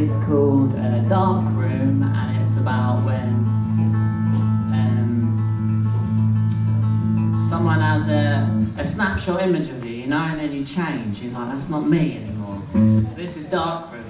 is called Dark Room, and it's about when someone has a snapshot image of you, you know, and then you change. You're like, that's not me anymore. So this is Dark Room.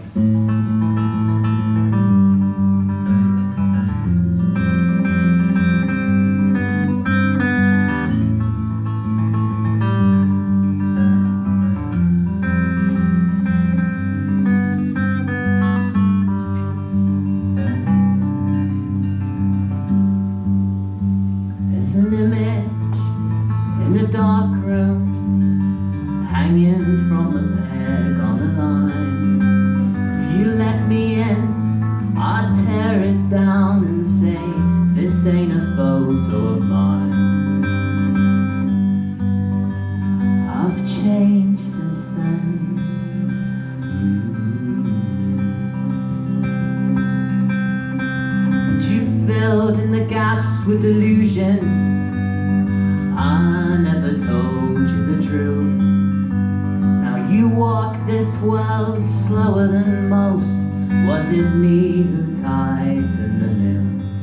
With delusions, I never told you the truth. Now you walk this world slower than most. Was it me who tightened the noose?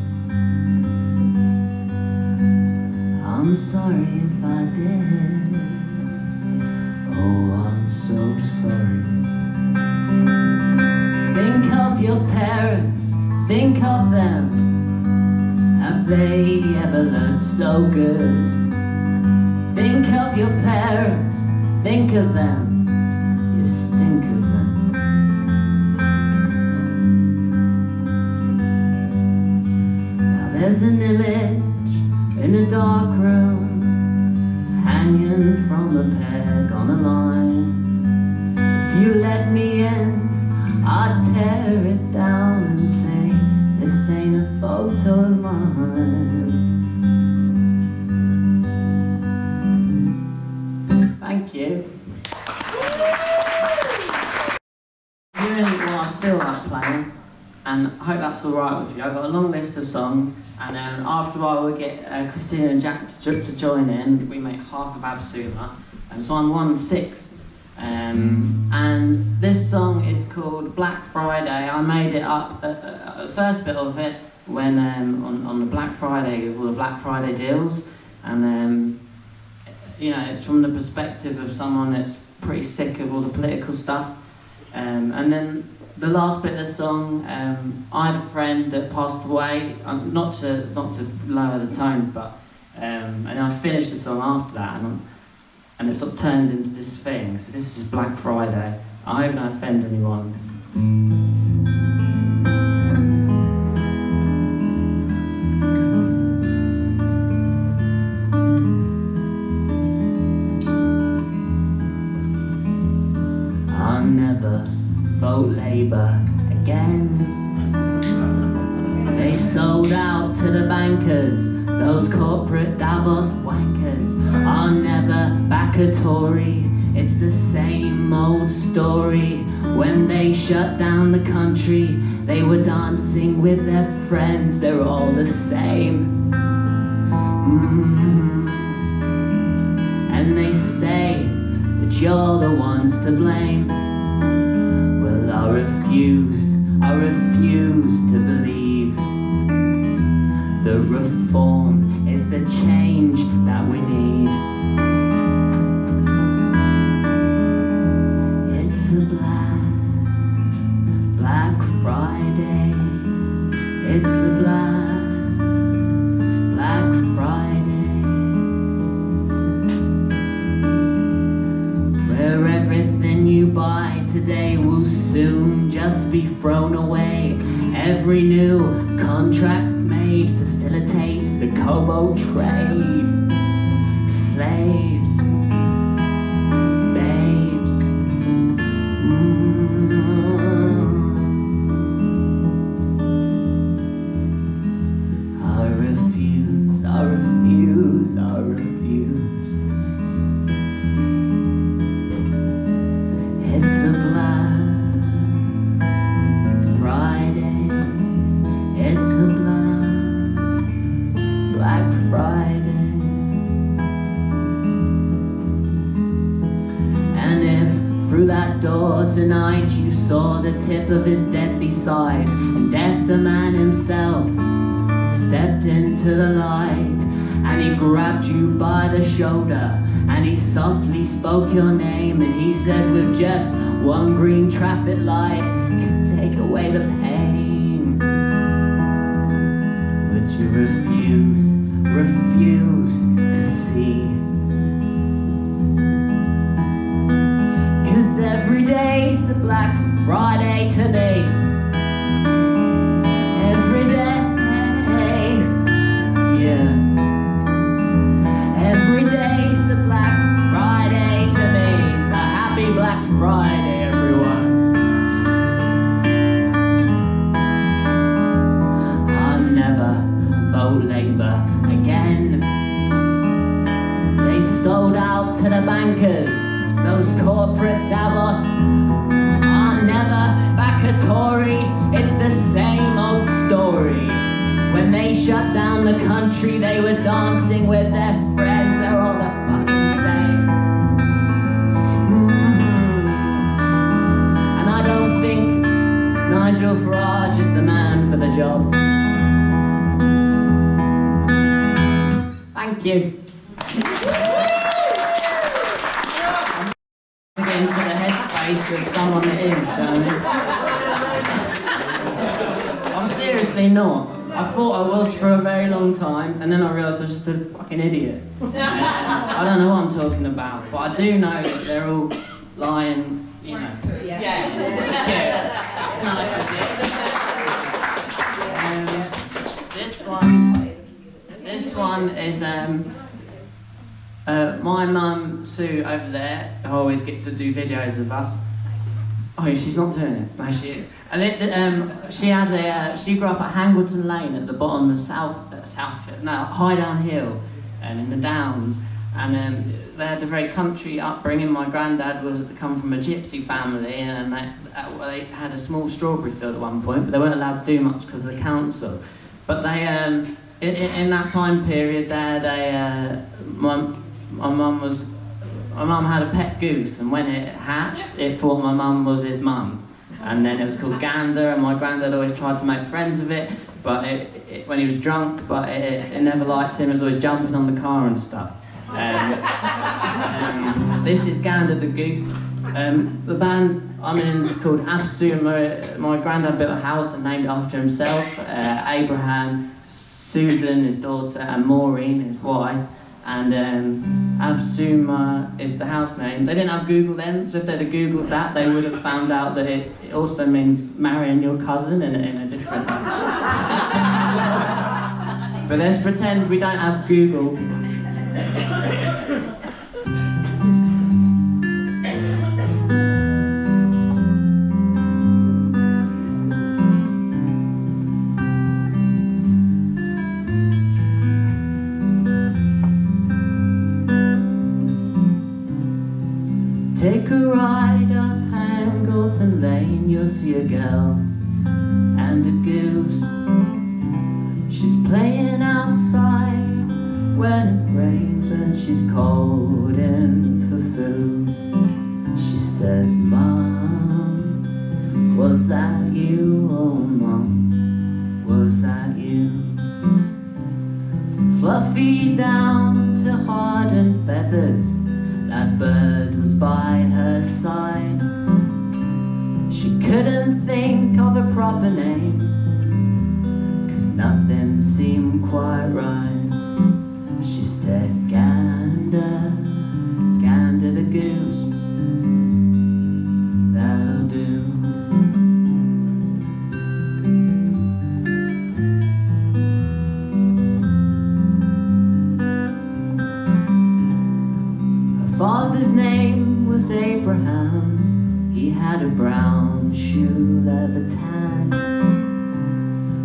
I'm sorry if I did. Oh, I'm so sorry. Think of your parents, think of them. Have they ever looked so good? Think of your parents, think of them, you stink of them. Now there's an image in a dark room, hanging from a peg on a line. If you let me in, I'd tear it down and say, this ain't a photo of mine. Thank you. Really what I feel like playing, and I hope that's alright with you. I've got a long list of songs, and then after a while we'll get Christina and Jack to join in. We make half of ABSUMA, and so I'm 1/6. And this song is called Black Friday. I made it up, the first bit of it, when on the Black Friday, with all the Black Friday deals, and you know, it's from the perspective of someone that's pretty sick of all the political stuff. And then the last bit of the song, I had a friend that passed away, not to lower the tone, but and I finished the song after that, and it sort of turned into this thing. So this is Black Friday. I hope I don't offend anyone. I'll never vote Labour again. They sold out to the bankers, those corporate Davos wankers. I'll never back a Tory, it's the same old story. When they shut down the country, they were dancing with their friends, they're all the same. And they say that you're the ones to blame. Well, I refuse to believe the reform is the change that we need. It's a Black Friday. It's a Black Friday, where everything you buy today will soon just be thrown away. Every new contract made facilitates the Kobo trade. Slaves, babes, I refuse, I refuse, I refuse. It's a Black Friday. It's a Black Friday. that door tonight, you saw the tip of his deadly side, and Death the man himself stepped into the light, and he grabbed you by the shoulder, and he softly spoke your name, and he said with just one green traffic light could take away the pain. But you refuse to see. 'Cause every day's a Black Friday to me. Every day, yeah. Every day's a Black Friday to me. So happy Black Friday, everyone. I'll never vote Labour again. They sold out to the bankers, those corporate Davos. I'm never back a Tory, it's the same old story. When they shut down the country, they were dancing with their friends, they're all the fucking same. And I don't think Nigel Farage is the man for the job. Thank you. Into the headspace of someone that is, I'm seriously not. I thought I was for a very long time, and then I realised I was just a fucking idiot. I don't know what I'm talking about, but I do know that they're all lying, you know. Yeah. That's nice of you. This one is my mum, Sue, over there, who always get to do videos of us. Oh, she's not doing it. No, she is. And she grew up at Hangleton Lane at the bottom of Highdown Hill, and in the Downs. And they had a very country upbringing. My granddad was come from a gypsy family, and they had a small strawberry field at one point, but they weren't allowed to do much because of the council. But they, in that time period, they had my mum had a pet goose, and when it hatched, it thought my mum was his mum. And then it was called Gander, and my granddad always tried to make friends with it, but when he was drunk, but it never liked him, it was always jumping on the car and stuff. This is Gander the Goose. The band I'm in is called ABSUMA. My granddad built a house and named it after himself. Abraham, Susan, his daughter, and Maureen, his wife. And ABSUMA is the house name. They didn't have Google then, so if they'd have Googled that, they would have found out that it also means marrying your cousin in a different way. But let's pretend we don't have Google. Take a ride up Hangleton Lane, you'll see a girl and a goose. She's playing outside when it rains, when she's cold in for food. She says, "Mom, was that you? Oh, Mom, was that you?" From fluffy down to hardened feathers, that bird was by her side. She couldn't think of a proper name, 'cause nothing seemed quite right. She said, "Gander, Gander the Goose, that'll do." Father's name was Abraham. He had a brown shoe leather tan.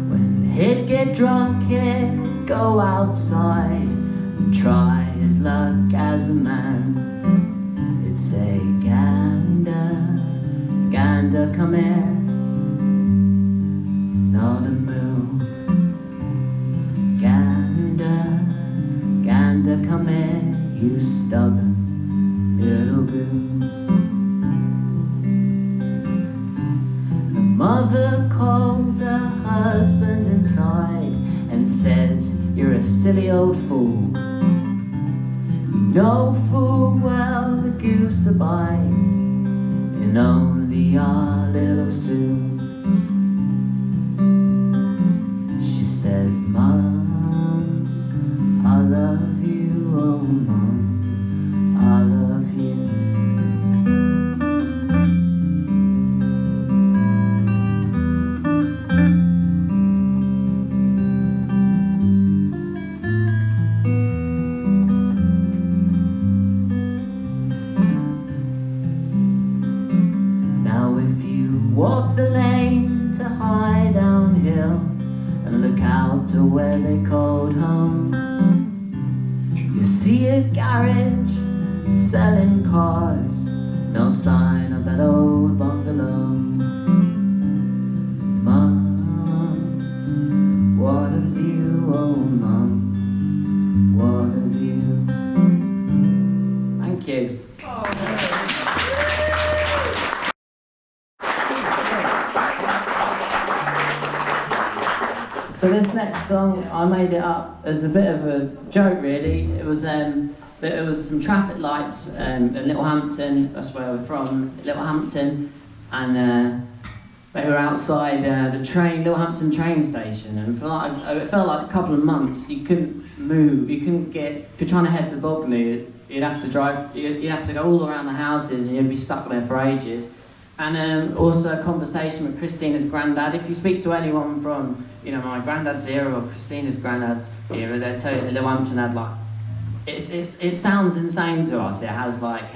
When he'd get drunk, he'd go outside and try his luck as a man. He'd say, "Gander, Gander, come here, not a move. Gander, Gander, come here, you stubborn little goose." Mother calls her husband inside and says, "You're a silly old fool. You know full well the goose abides in only our little Sue." She says, "Mom, I love you, oh Mom, I love you." Now if you walk the lane to high downhill and look out to where they called home, you see a garage selling cars, no sign of that old bungalow. Mom, what a view, oh Mom, what a view. Thank you. So this next song, I made it up as a bit of a joke, really. It was some traffic lights in Littlehampton. That's where we're from, Littlehampton, and they were outside the Littlehampton train station. And for it felt like a couple of months. You couldn't move. You couldn't get. If you're trying to head to Bognor, you'd have to drive. You'd have to go all around the houses, and you'd be stuck there for ages. And also a conversation with Christina's granddad. If you speak to anyone from, my granddad's era or Christina's granddad's era, they'll tell you that Littlehampton had it sounds insane to us. It has like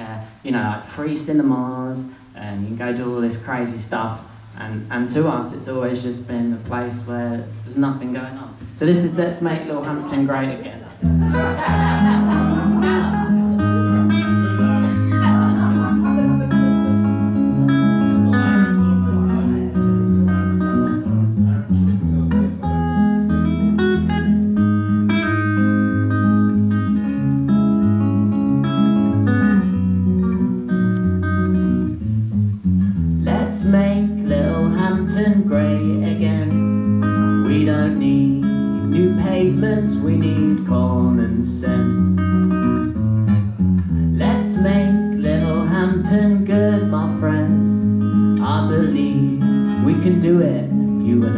3 cinemas, and you can go do all this crazy stuff. And to us, it's always just been a place where there's nothing going on. So this is Let's Make Littlehampton Great Again. Let's make Littlehampton great again. We don't need new pavements, we need common sense. Let's make Littlehampton good, my friends. I believe we can do it, you and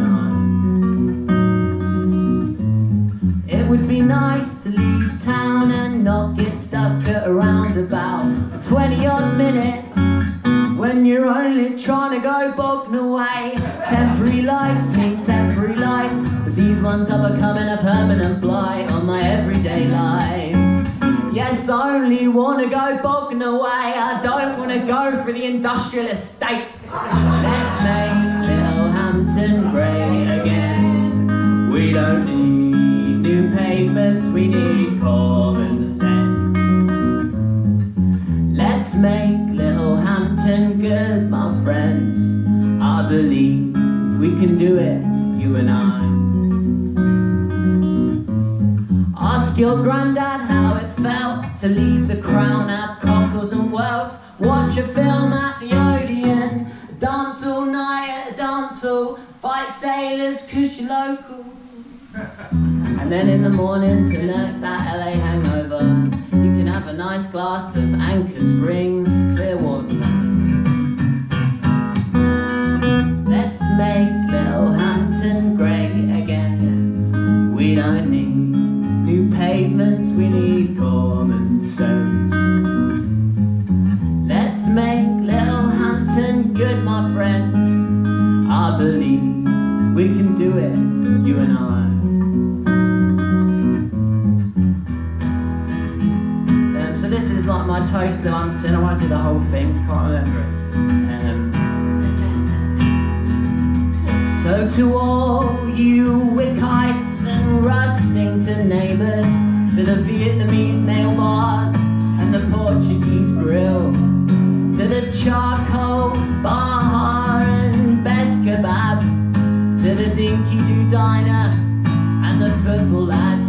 I. It would be nice to leave town and not get stuck at a roundabout for 20 odd minutes. When you're only trying to go Bognor way. Temporary lights mean temporary lights, but these ones are becoming a permanent blight on my everyday life. Yes, I only want to go Bognor way. I don't want to go for the industrial estate. Let's make Littlehampton great again. We don't need new pavements, we need common sense. Let's make Littlehampton good, my friends. I believe we can do it, you and I. Ask your granddad how it felt to leave the Crown, have cockles and whelks, watch a film at the Odeon, dance all night at a dance hall, fight sailors 'cause you're local. And then in the morning to nurse that LA hangover, you can have a nice glass of Anchor Springs clear water. Let's make Littlehampton great again. We don't need new pavements, we need common sense. Let's make Littlehampton good, my friends. I believe we can do it, you and I. So this is like my toast to Littlehampton. I won't do the whole thing, can't remember it. So to all you Wickites and Rustington neighbours, to the Vietnamese nail bars and the Portuguese grill, to the charcoal bar and best kebab, to the Dinky Doo diner and the football lads,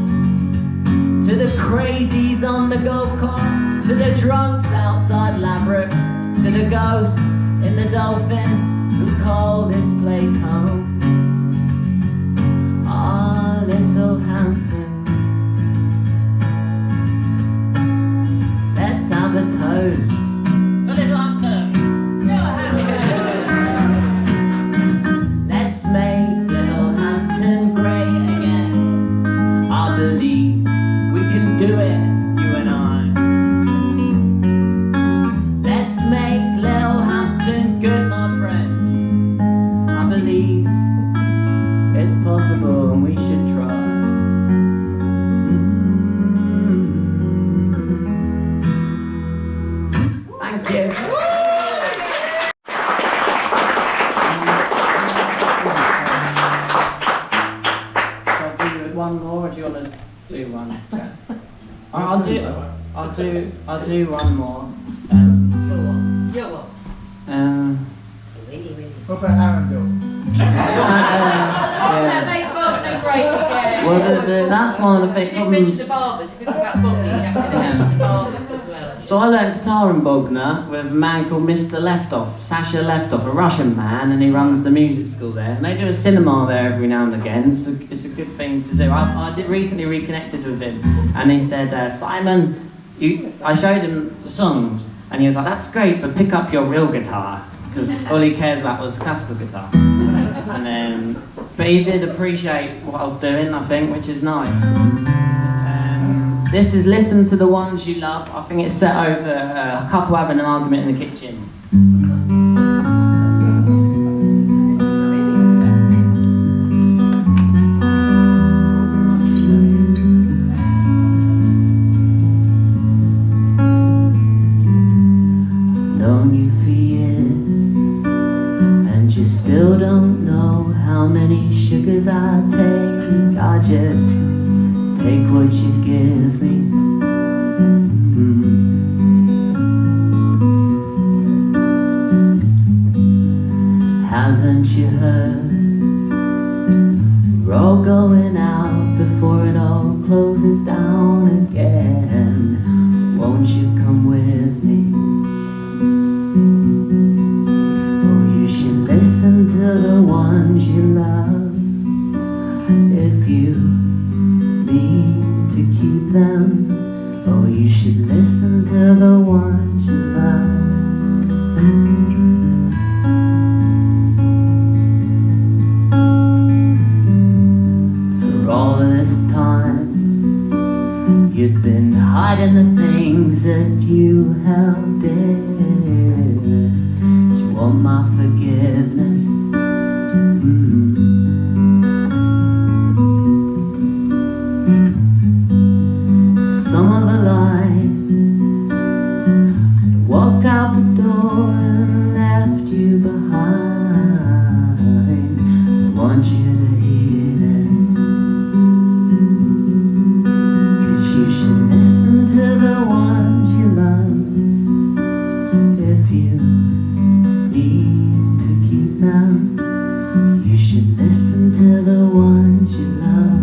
to the crazies on the golf course, to the drunks outside Labrooks, to the ghosts in the Dolphin who call this place home. Ah, Littlehampton, let's have a toast to Littlehampton. Let's make Littlehampton great again. I believe we can do it, you and I. Let's make Littlehampton good, my friends. I believe it's possible and we should try. Thank you. One more, or do you want to do one? Yeah. I'll do one more. What about Arundel? Make Bognor great again. Well, that's one of the things. You mentioned the barbers. If it was about Bognor, you have to mention the barbers as well. So I learned guitar in Bognor with a man called Mr. Leftoff, Sasha Leftoff, a Russian man, and he runs the music school there. And they do a cinema there every now and again. It's a good thing to do. I did recently reconnected with him, and he said, Simon, I showed him the songs, and he was like, that's great, but pick up your real guitar, because all he cares about was classical guitar. And but he did appreciate what I was doing, I think, which is nice. This is Listen to the Ones You Love. I think it's set over a couple having an argument in the kitchen. Known you for years, and you still don't know how many sugars I take. I just take what you give me. Haven't you heard? We're all going out before it all closes down again. Won't you come with me? Oh, you should listen to the ones you love. If you need to keep them, oh, you should listen to the ones you love. For all of this time, you'd been hiding the things that you held dearest. Do you want my forgiveness? Walked out the door and left you behind. I want you to hear this, 'cause you should listen to the ones you love. If you need to keep them, you should listen to the ones you love.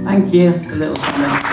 Thank you. It's a little something.